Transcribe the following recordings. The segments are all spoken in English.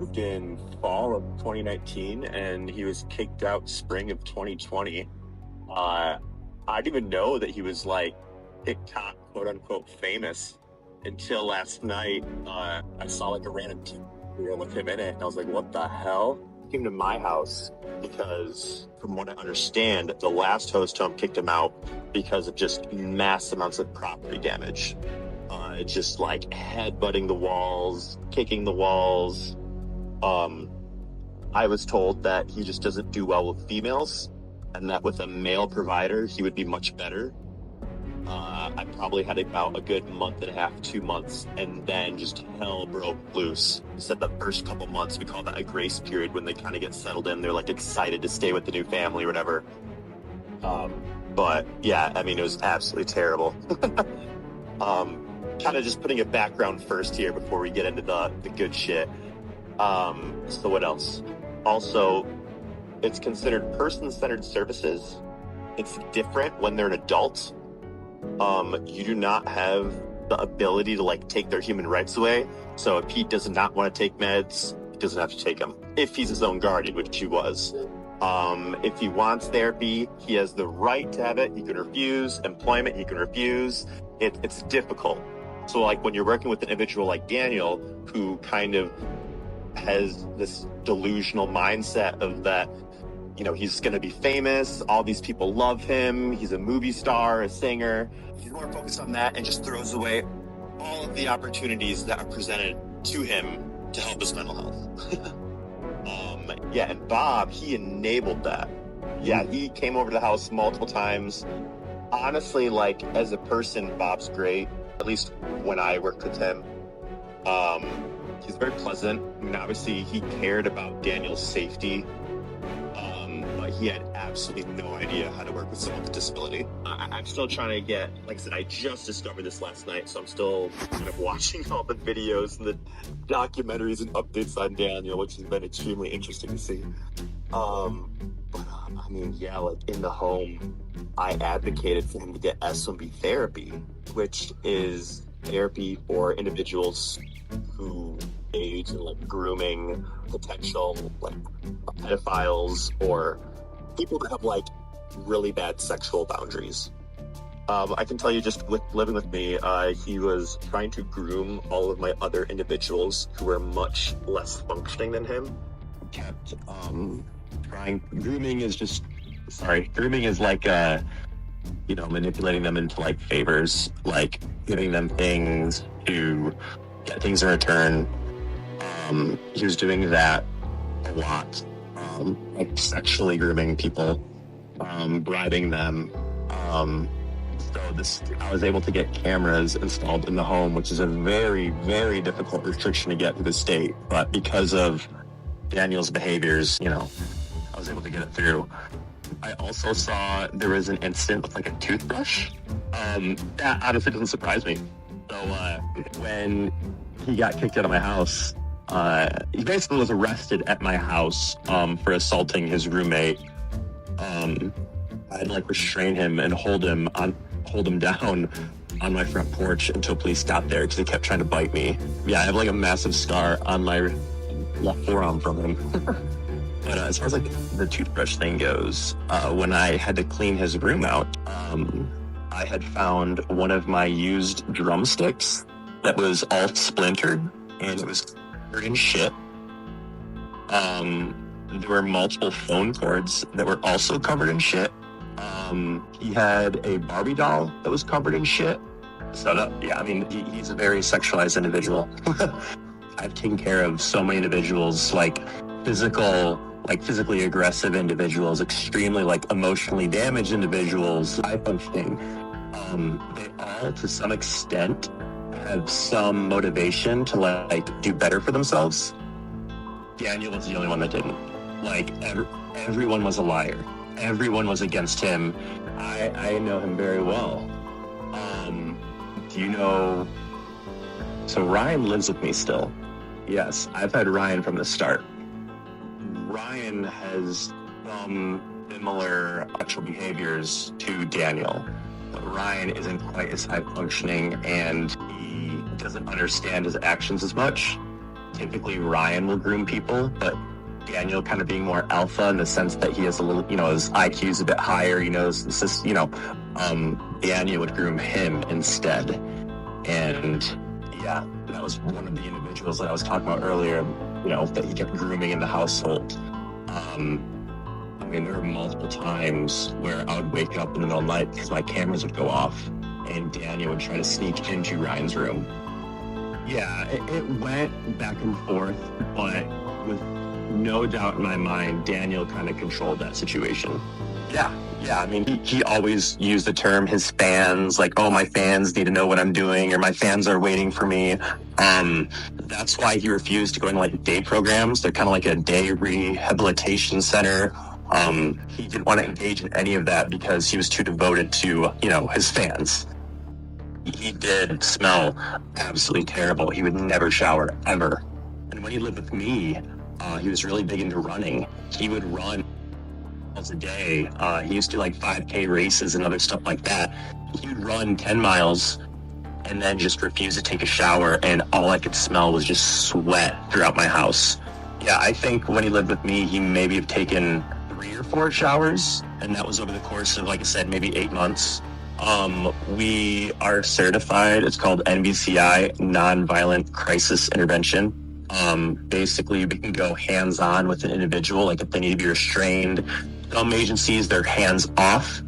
moved in fall of 2019 and he was kicked out spring of 2020. I didn't even know that he was like TikTok quote unquote famous until last night. I saw like a random reel with him in it and I was like, what the hell? He came to my house because from what I understand, the last host home kicked him out because of just mass amounts of property damage. Just like headbutting the walls, kicking the walls. I was told that he just doesn't do well with females and that with a male provider, he would be much better. I probably had about a good month and a half, 2 months, and then just hell broke loose. He said the first couple months, we call that a grace period when they kind of get settled in. They're like excited to stay with the new family or whatever. But yeah, I mean, it was absolutely terrible. Kind of just putting a background first here before we get into the good shit. So what else? Also, it's considered person-centered services. It's different when they're an adult. You do not have the ability to like take their human rights away. So if he does not want to take meds, he doesn't have to take them. If he's his own guardian, which he was. If he wants therapy, he has the right to have it. He can refuse. Employment, he can refuse. It's difficult. So like when you're working with an individual like Daniel, who kind of has this delusional mindset of that, you know, he's going to be famous. All these people love him. He's a movie star, a singer. He's more focused on that and just throws away all of the opportunities that are presented to him to help his mental health. Yeah, and Bob, he enabled that. Yeah, he came over to the house multiple times. Honestly, like, as a person, Bob's great. At least when I worked with him. He's very pleasant. I mean, obviously, he cared about Daniel's safety. But he had absolutely no idea how to work with someone with a disability. I'm still trying to get, like I said, I just discovered this last night, so I'm still kind of watching all the videos and the documentaries and updates on Daniel, which has been extremely interesting to see. I mean, yeah, like in the home, I advocated for him to get S1B therapy, which is therapy for individuals who engage in like grooming, potential like pedophiles, or people that have like really bad sexual boundaries. I can tell you, just with living with me, he was trying to groom all of my other individuals who were much less functioning than him. Kept grooming is like manipulating them into like favors, like giving them things to get things in return. He was doing that a lot, like sexually grooming people, bribing them. So I was able to get cameras installed in the home, which is a very, very difficult restriction to get through the state. But because of Daniel's behaviors, I was able to get it through. I also saw there was an incident with like a toothbrush. That honestly doesn't surprise me. So when he got kicked out of my house, he basically was arrested at my house for assaulting his roommate. I had to like restrain him and hold him down on my front porch until police got there because he kept trying to bite me. Yeah, I have like a massive scar on my left forearm from him. But as far as like the toothbrush thing goes, when I had to clean his room out, I had found one of my used drumsticks that was all splintered and it was covered in shit. There were multiple phone cords that were also covered in shit. He had a Barbie doll that was covered in shit. So he's a very sexualized individual. I've taken care of so many individuals, like physically aggressive individuals, extremely like emotionally damaged individuals, high functioning. They all, to some extent, have some motivation to like do better for themselves. Daniel was the only one that didn't. Like everyone was a liar. Everyone was against him. I know him very well. Do you know? So Ryan lives with me still. Yes, I've had Ryan from the start. Ryan has some similar sexual behaviors to Daniel. But Ryan isn't quite as high functioning and he doesn't understand his actions as much. typically Ryan will groom people, but Daniel kind of being more alpha in the sense that he has a little, his IQ is a bit higher, Daniel would groom him instead. And yeah, that was one of the individuals that I was talking about earlier, that he kept grooming in the household. There were multiple times where I would wake up in the middle of the night because my cameras would go off and Daniel would try to sneak into Ryan's room. Yeah, it went back and forth, but with no doubt in my mind, Daniel kind of controlled that situation. Yeah. He always used the term his fans, like, oh, my fans need to know what I'm doing, or my fans are waiting for me. That's why he refused to go into day programs. They're kind of like a day rehabilitation center. He didn't want to engage in any of that because he was too devoted to, his fans. He did smell absolutely terrible. He would never shower, ever. And when he lived with me, he was really big into running. He would run a day. He used to do 5K races and other stuff like that. He would run 10 miles and then just refuse to take a shower, and all I could smell was just sweat throughout my house. Yeah, I think when he lived with me, he maybe have taken 3 or 4 showers, and that was over the course of, like I said, maybe 8 months. We are certified. It's called NVCI, Nonviolent Crisis Intervention. Basically, we can go hands-on with an individual, if they need to be restrained. Some agencies, they're hands-off.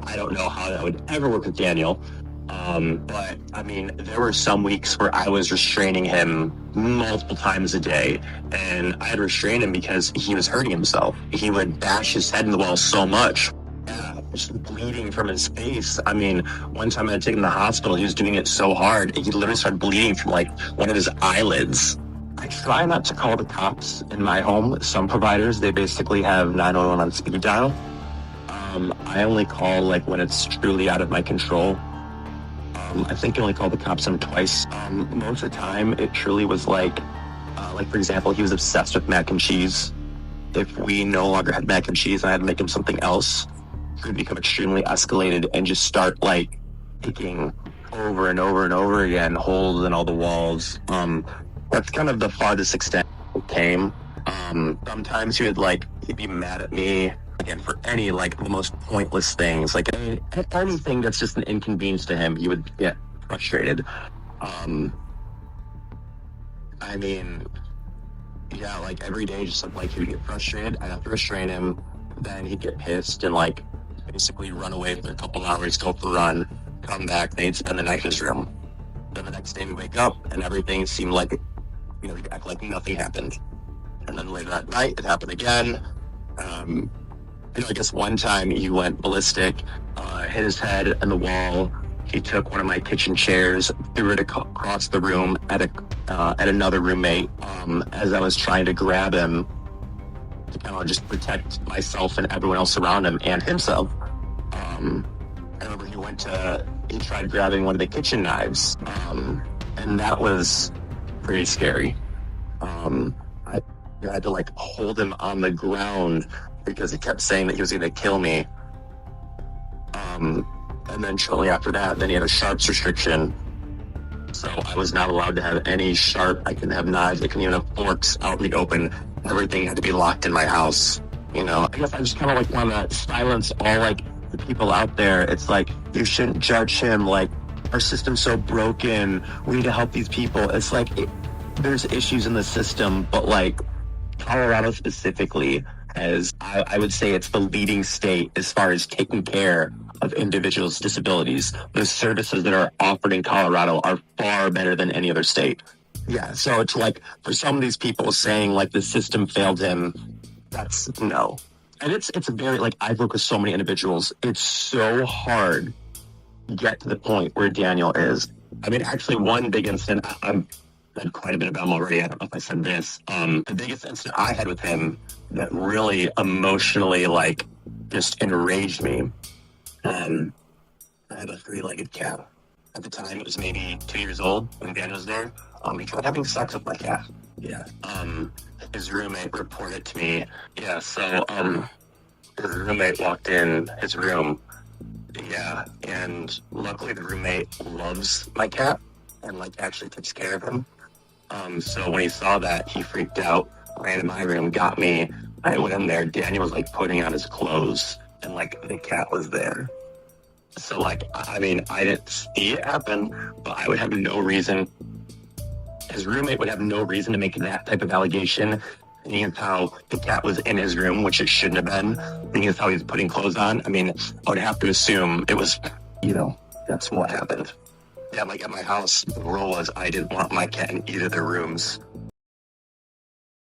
I don't know how that would ever work with Daniel. But there were some weeks where I was restraining him multiple times a day, and I had restrained him because he was hurting himself. He would bash his head in the wall so much. Just bleeding from his face. One time I had taken him to the hospital, he was doing it so hard, he literally started bleeding from one of his eyelids. I try not to call the cops in my home. Some providers, they basically have 911 on speed dial. I only call when it's truly out of my control. I think I only called the cops on twice. Most of the time, it truly was for example, he was obsessed with mac and cheese. If we no longer had mac and cheese, I had to make him something else. He would become extremely escalated and just start picking over and over and over again holes in all the walls. That's kind of the farthest extent it came. Sometimes he'd be mad at me again for any the most pointless things, anything that's just an inconvenience to him. He would get frustrated. Every day, just he would get frustrated. I'd have to restrain him. Then he'd get pissed and basically run away for a couple hours, go for a run, come back, then he'd spend the night in his room. Then the next day we wake up and everything seemed he'd act like nothing happened. And then later that night, it happened again. I guess one time he went ballistic, hit his head in the wall. He took one of my kitchen chairs, threw it across the room at another roommate, as I was trying to grab him to kind of just protect myself and everyone else around him and himself. I remember he tried grabbing one of the kitchen knives, and that was pretty scary. I had to hold him on the ground because he kept saying that he was going to kill me. And then shortly after that, then he had a sharps restriction. So I was not allowed to have any I couldn't have knives, I couldn't even have forks out in the open. Everything had to be locked in my house. I guess I just kind of want to silence all the people out there. It's you shouldn't judge him. Our system's so broken. We need to help these people. It's there's issues in the system, but Colorado specifically has, I would say it's the leading state as far as taking care of individuals' disabilities. The services that are offered in Colorado are far better than any other state. Yeah, so it's for some of these people saying the system failed him, that's no. And it's very, I've worked with so many individuals, it's so hard to get to the point where Daniel is. Actually one big incident, I've said quite a bit about him already, I don't know if I said this. The biggest incident I had with him that really emotionally, just enraged me. I had a 3-legged cat. At the time, it was maybe 2 years old when Daniel was there. He tried having sex with my cat. Yeah. His roommate reported to me. Yeah, so, his roommate walked in his room. Yeah, and luckily the roommate loves my cat and actually takes care of him. So when he saw that, he freaked out, ran in my room, got me. I went in there. Daniel was like putting on his clothes, and like the cat was there. So like, I mean, I didn't see it happen, but I would have no reason. His roommate would have no reason to make that type of allegation. Seeing as how the cat was in his room, which it shouldn't have been. Seeing as how he was putting clothes on. I mean, I would have to assume it was, that's what happened. Yeah, like at my house, the rule was I didn't want my cat in either of the rooms.